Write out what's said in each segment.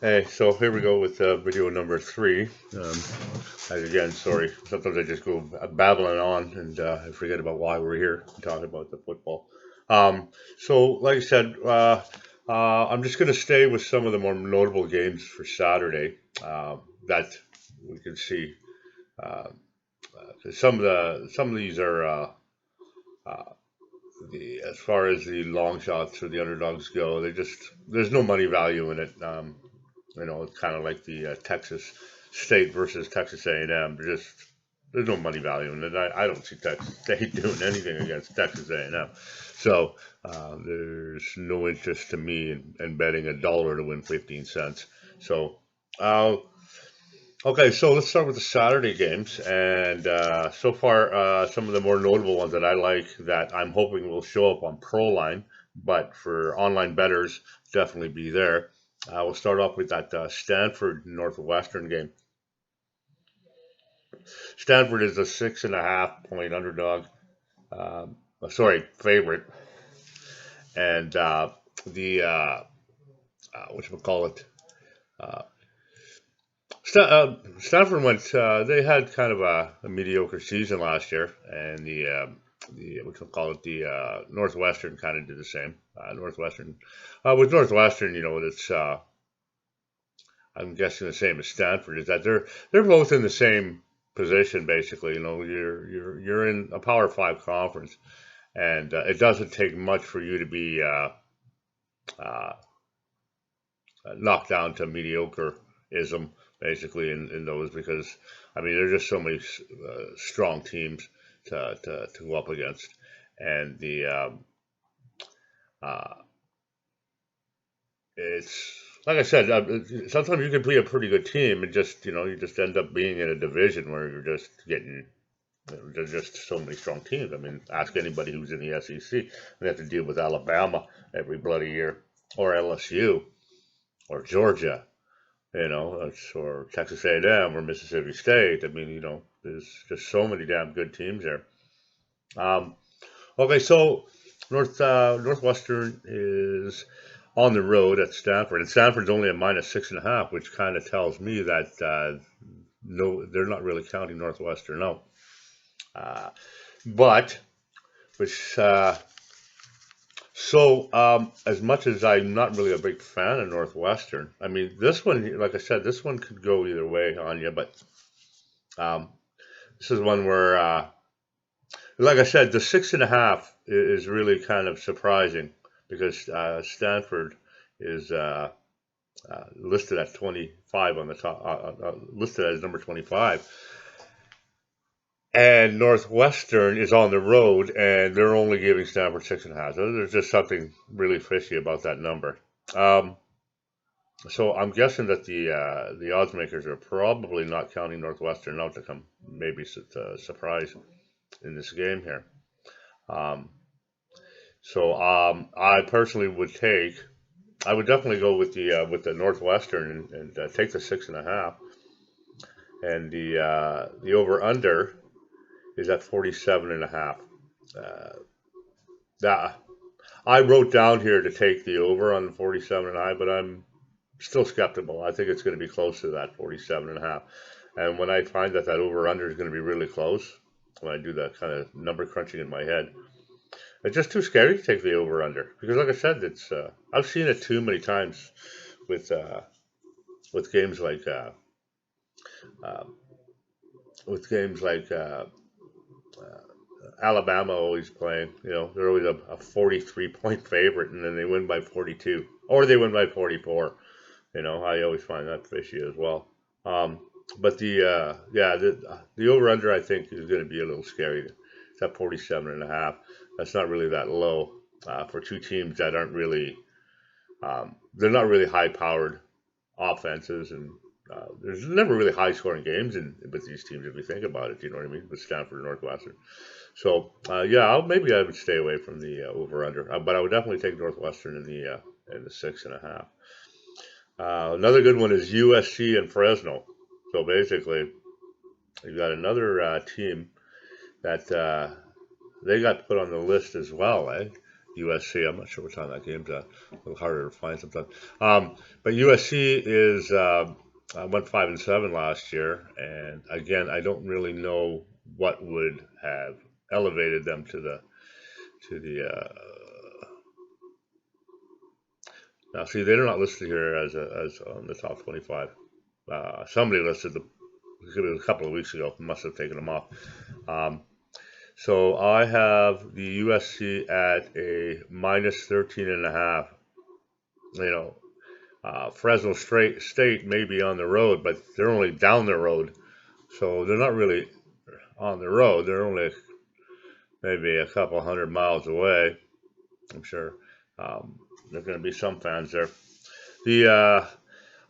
Hey, so here we go with video number 3. Again, sorry, sometimes I just go babbling on and I forget about why we're here talking about the football. So, like I said, I'm just going to stay with some of the more notable games for Saturday that we can see. Uh, 'Cause some of these are uh, as far as the long shots or the underdogs go, there's no money value in it. It's kind of like the Texas State versus Texas A&M. There's no money value in it. I don't see Texas State doing anything against Texas A&M. So there's no interest to me in betting $1 to win 15 cents. So uh, okay, so let's start with the Saturday games. And so far, some of the more notable ones that I like that I'm hoping will show up on Proline, but for online bettors, definitely be there. We'll start off with that Stanford Northwestern game. Stanford is a 6.5 point underdog. Sorry, favorite. And the what you call it? Uh, Stanford went. They had kind of a mediocre season last year, and the what you call it? The Northwestern kind of did the same. Northwestern with Northwestern, it's I'm guessing the same as Stanford is that they're both in the same position basically. You're in a Power Five conference, and it doesn't take much for you to be uh, knocked down to mediocreism basically in those because I mean there's just so many strong teams to go up against, and the uh, it's like I said, sometimes you can be a pretty good team and just you just end up being in a division where you're just getting. There's just so many strong teams. I mean, ask anybody who's in the SEC. They have to deal with Alabama every bloody year, or LSU, or Georgia, or Texas A&M or Mississippi State. I mean, there's just so many damn good teams there. Um, okay, so Northwestern is on the road at Stanford, and Stanford's only a -6.5, which kind of tells me that no, they're not really counting Northwestern out. Uh, but which as much as I'm not really a big fan of Northwestern, I mean this one, like I said, this one could go either way on you, but um, this is one where, like I said, the 6.5 is really kind of surprising because Stanford is listed at 25 on the top, listed as number 25. And Northwestern is on the road, and they're only giving Stanford 6.5. So there's just something really fishy about that number. Um, so I'm guessing that the odds makers are probably not counting Northwestern out to come maybe surprise in this game here. Um, I personally I would definitely go with the Northwestern and take the 6.5, and the over under is at 47.5. Uh, that I wrote down here to take the over on 47.5, but I'm still skeptical. I think it's going to be close to that 47.5. And when I find that over under is going to be really close, when I do that kind of number crunching in my head, it's just too scary to take the over under because, like I said, it's I've seen it too many times with uh, with games like uh, uh, with games like Alabama always playing. They're always a 43-point favorite, and then they win by 42 or they win by 44. I always find that fishy as well. Um, but the over under I think is going to be a little scary. It's at 47.5. That's not really that low for two teams that aren't really they're not really high powered offenses, and there's never really high scoring games with these teams if you think about it. You know what I mean? With Stanford and Northwestern. So yeah, maybe I would stay away from the over under, but I would definitely take Northwestern in the 6.5. Another good one is USC and Fresno. So basically, you've got another team that they got put on the list as well. USC. I'm not sure what time that game's at. A little harder to find sometimes. But USC is went 5-7 last year, and again, I don't really know what would have elevated them to the. Now, see, they're not listed here as on the top 25. Somebody listed the it was a couple of weeks ago. Must have taken them off. Um, so I have the USC at a minus 13.5. You know, Fresno State may be on the road, but they're only down the road. So they're not really on the road. They're only maybe a couple hundred miles away. I'm sure there's going to be some fans there.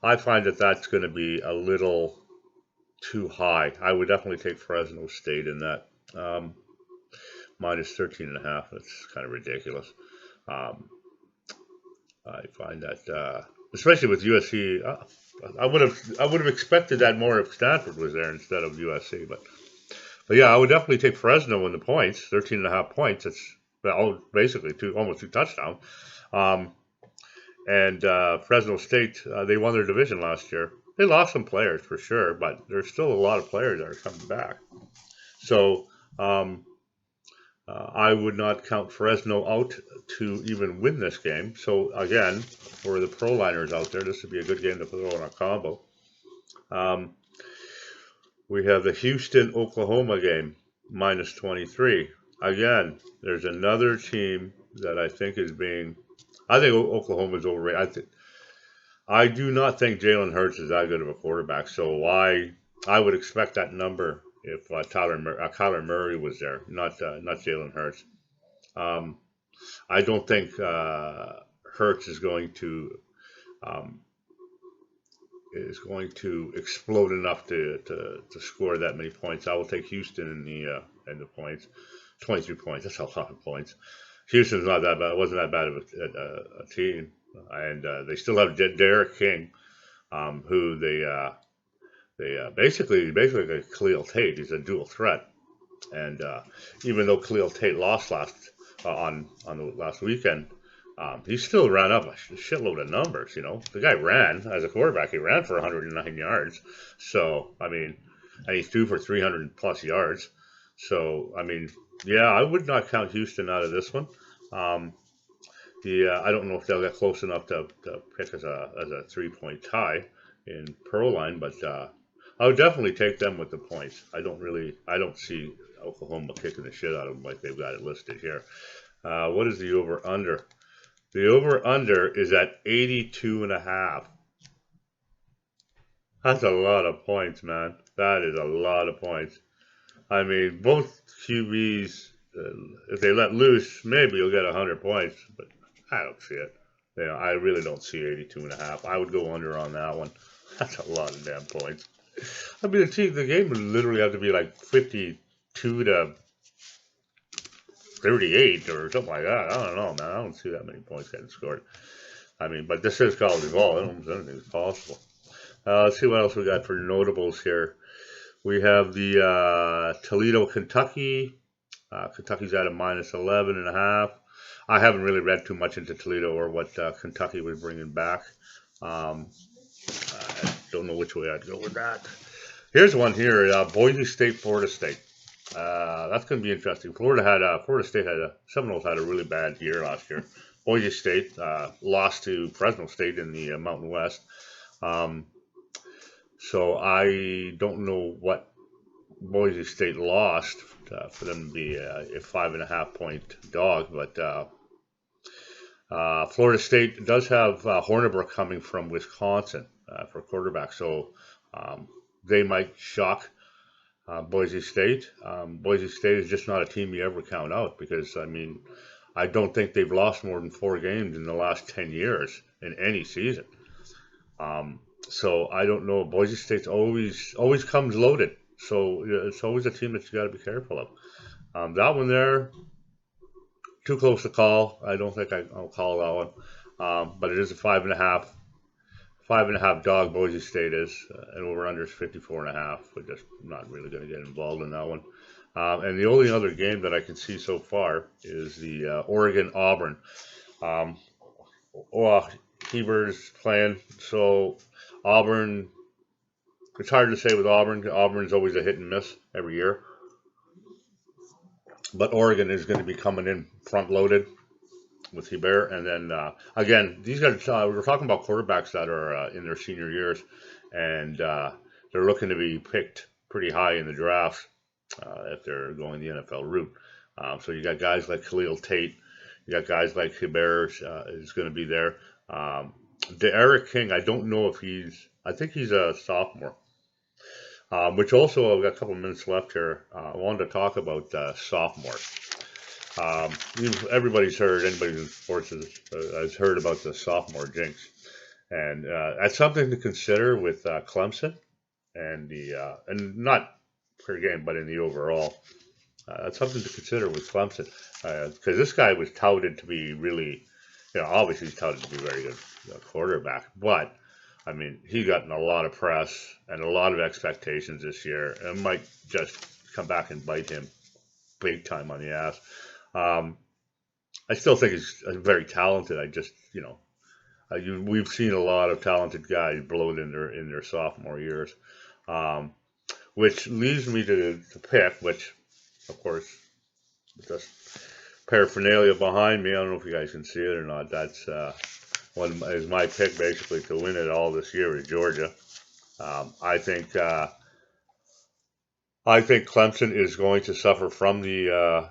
I find that that's going to be a little too high. I would definitely take Fresno State in that. Minus 13.5. That's kind of ridiculous. Um, I find that, especially with USC, I would have expected that more if Stanford was there instead of USC. But yeah, I would definitely take Fresno in the points. 13.5 points. It's basically almost two touchdowns. Um, and Fresno State, they won their division last year. They lost some players for sure, but there's still a lot of players that are coming back. So I would not count Fresno out to even win this game. So again, for the pro liners out there, this would be a good game to throw in a combo. Um, we have the Houston Oklahoma game minus 23. Again, there's another team that I think is being. I think Oklahoma's overrated. I do not think Jalen Hurts is that good of a quarterback. So I would expect that number if Kyler Murray was there, not Jalen Hurts. Um, I don't think Hurts um, is going to explode enough to score that many points. I will take Houston in the points, 23 points. That's a lot of points. Houston's not that bad. It wasn't that bad of a team, and they still have Derek King, who they basically like Khalil Tate. He's a dual threat, and even though Khalil Tate lost on the last weekend, he still ran up a shitload of numbers. You know, the guy ran as a quarterback. He ran for 109 yards. So I mean, and he threw for 300 plus yards. So I mean, yeah, I would not count Houston out of this one. Um, I don't know if they'll get close enough to pick as a 3-point tie in pro line, but I would definitely take them with the points. I don't see Oklahoma kicking the shit out of them like they've got it listed here. What is the over under? The over under is at 82.5. That's a lot of points, man. That is a lot of points. I mean, both QBs, if they let loose, maybe you'll get 100 points, but I don't see it. I really don't see 82.5. I would go under on that one. That's a lot of damn points. I mean, the game would literally have to be like 52 to 38 or something like that. I don't know, man. I don't see that many points getting scored. I mean, but this is college ball. Anything's possible. Let's see what else we got for notables here. We have the Toledo, Kentucky. Kentucky's at a minus 11.5. I haven't really read too much into Toledo or what Kentucky was bringing back. I don't know which way I'd go with that. Here's one here: Boise State, Florida State. That's going to be interesting. Florida State Seminoles had a really bad year last year. Boise State lost to Fresno State in the Mountain West. So I don't know what Boise State lost for them to be a 5.5 point dog, but Florida State does have Hornibrook coming from Wisconsin for quarterback, so they might shock Boise State. Boise State is just not a team you ever count out because, I mean, I don't think they've lost more than 4 games in the last 10 years in any season. So I don't know. Boise State's always comes loaded. So it's always a team that you got to be careful of. That one there, too close to call. I don't think I'll call that one. But it is a 5.5 dog. Boise State is, and over under is 54.5. We're just not really going to get involved in that one. And the only other game that I can see so far is the Oregon-Auburn. Um, well, Heber's playing, so Auburn. It's hard to say with Auburn. Auburn's always a hit and miss every year, but Oregon is going to be coming in front loaded with Hebert, and then again, these guys. We're talking about quarterbacks that are in their senior years, and they're looking to be picked pretty high in the draft if they're going the NFL route. So you got guys like Khalil Tate, you got guys like Hebert is going to be there. Eric King, I don't know if I think he's a sophomore. Which also, I've got a couple of minutes left here. I wanted to talk about sophomores. Everybody's heard, anybody in sports has heard about the sophomore jinx. And that's something to consider with Clemson and and not per game, but in the overall. That's something to consider with Clemson. Because this guy was touted to be really, obviously he's touted to be a very good quarterback. But, I mean, he got in a lot of press and a lot of expectations this year. And it might just come back and bite him big time on the ass. I still think he's very talented. I just, we've seen a lot of talented guys blow it in their sophomore years, which leads me to pick, which, of course, just paraphernalia behind me. I don't know if you guys can see it or not. That's one is my pick basically to win it all this year is Georgia. I think Clemson is going to suffer from the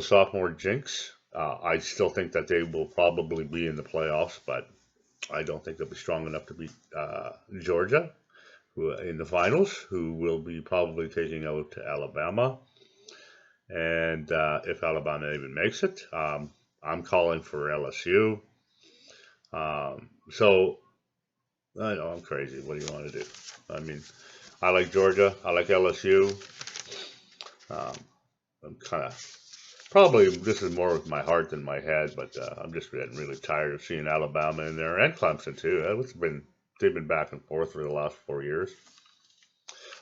sophomore jinx. I still think that they will probably be in the playoffs, but I don't think they'll be strong enough to beat Georgia in the finals, who will be probably taking out Alabama. And if Alabama even makes it, I'm calling for LSU. So, I know I'm crazy. What do you want to do? I mean, I like Georgia. I like LSU. I'm kind of probably this is more with my heart than my head, but I'm just getting really tired of seeing Alabama in there and Clemson too. They've been back and forth for the last 4 years.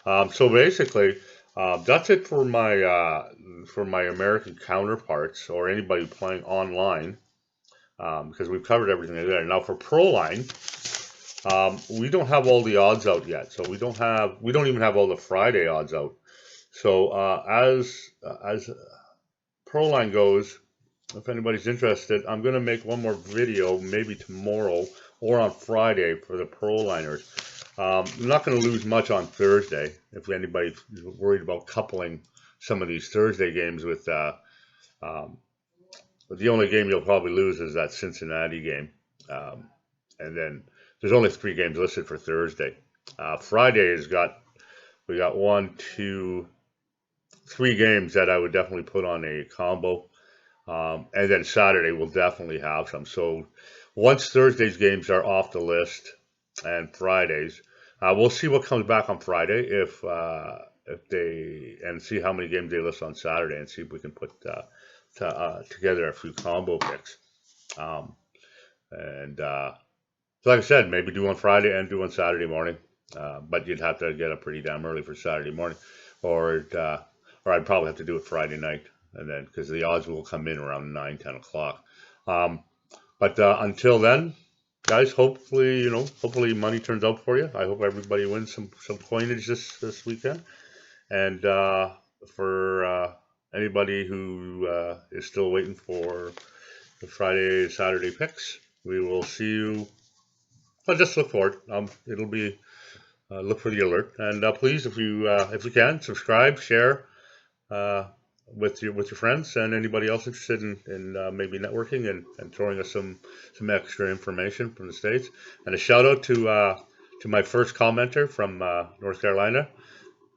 So basically, that's it for my American counterparts or anybody playing online, because we've covered everything there. Now for Proline, we don't have all the odds out yet, so we don't even have all the Friday odds out. So as Proline goes, if anybody's interested, I'm going to make one more video maybe tomorrow or on Friday for the Proliners. I'm not going to lose much on Thursday if anybody's worried about coupling some of these Thursday games with the only game you'll probably lose is that Cincinnati game. And then there's only 3 games listed for Thursday. Friday we got 1, 2, 3 games that I would definitely put on a combo. And then Saturday we'll definitely have some. So once Thursday's games are off the list and Fridays, we'll see what comes back on Friday if see how many games they list on Saturday and see if we can put together a few combo picks. So like I said, maybe do on Friday and do on Saturday morning. But you'd have to get up pretty damn early for Saturday morning, or I'd probably have to do it Friday night, and then because the odds will come in around 9, 10 o'clock. But until then, guys, hopefully money turns out for you. I hope everybody wins some coinage this weekend. And for anybody who is still waiting for the Friday, Saturday picks, we will see you. Well, just look for it. It'll be look for the alert, and please, if you can, subscribe, share with your friends and anybody else interested in maybe networking and throwing us some extra information from the States. And a shout out to my first commenter from North Carolina,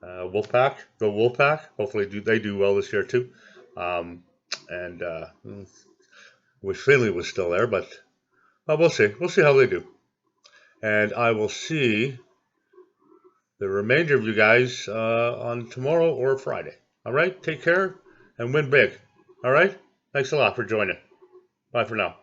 Wolfpack. Go Wolfpack! Hopefully they do well this year too. And wish Finley was still there, but we'll see. We'll see how they do. And I will see the remainder of you guys on tomorrow or Friday. All right? Take care and win big. All right? Thanks a lot for joining. Bye for now.